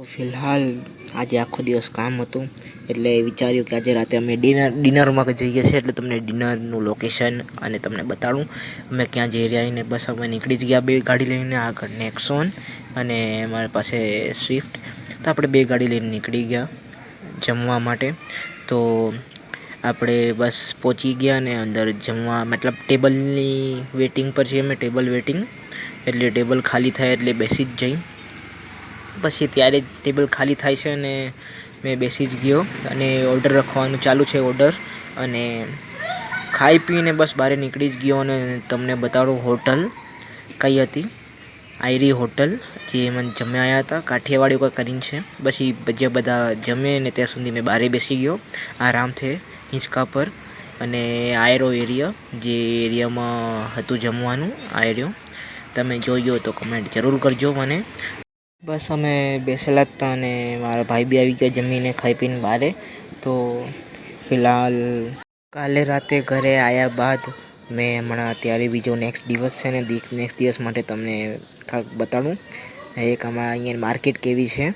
फिलहाल आज आखो दिवस काम हतुं એટલે વિચાર્યું કે આજે રાતે અમે ડિનરમાં જઈએ છીએ એટલે તમને ડિનરનું લોકેશન અને તમને બતાડું અમે ક્યાં જઈ રહ્યા ને બસ અમે નીકળી જ ગયા બે ગાડી લઈને આગળ નેક્સોન અને મારી પાસે સ્વિફ્ટ તો આપણે બે ગાડી લઈને નીકળી ગયા જમવા માટે તો આપણે બસ પહોંચી ગયા ને અંદર જમવા મતલબ ટેબલની વેટિંગ પર છીએ અમે ટેબલ વેટિંગ એટલે ટેબલ ખાલી થાય એટલે બેસી જ જઈ પછી ત્યારે ટેબલ ખાલી થાય છે અને મેં બેસી જ ગયો અને ઓર્ડર રાખવાનું ચાલુ છે ઓર્ડર અને ખાઈ પીને બસ બહાર નીકળી જ ગયો અને તમને બતાડું હોટલ કઈ હતી આયરી હોટલ જે મને જમ્યા આવ્યા હતા કાઠિયાવાડી કોઈ કરીને છે પછી જે બધા જમે ને ત્યાં સુધી મેં બહાર બેસી ગયો આરામથી હિંચકા પર અને આયરો એરિયા જે એરિયામાં હતું જમવાનું આયરો તમે જોયો તો કમેન્ટ જરૂર કરજો મને બસ અમે બેસેલા હતા અને મારા ભાઈ બી આવી ગયા જમીને ખાઈ પીને બહાર તો ફિલહાલ કાલે રાતે ઘરે આવ્યા બાદ મેં હમણાં અત્યારે બીજો નેક્સ્ટ દિવસ છે ને નેક્સ્ટ દિવસ માટે તમને બતાડું એક અમારા અહીંયા માર્કેટ કેવી છે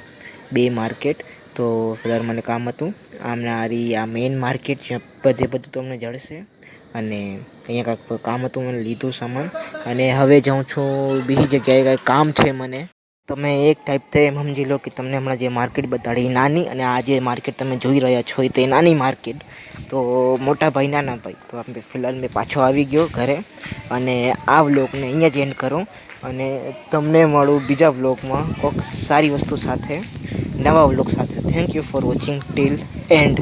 બે માર્કેટ તો ફિલહાલ મને કામ હતું આમનારી આ મેઇન માર્કેટ છે બધું તમને જળશે અને અહીંયા કાંઈક કામ હતું મને લીધું સામાન અને હવે જાઉં છું બીજી જગ્યાએ કાંઈક કામ છે મને તમે એક ટાઈપથી એમ સમજી લો કે તમને હમણાં જે માર્કેટ બતાડી નાની અને આ જે માર્કેટ તમે જોઈ રહ્યા છો તે નાની માર્કેટ તો મોટા ભાઈ નાના ભાઈ તો આપણે ફિલહાલ મેં પાછો આવી ગયો ઘરે અને આ વ્લોગને અહીંયા જ એન્ડ કરું અને તમને મળું બીજા વ્લોગમાં કોઈક સારી વસ્તુ સાથે નવા વ્લોગ સાથે thank you for watching till and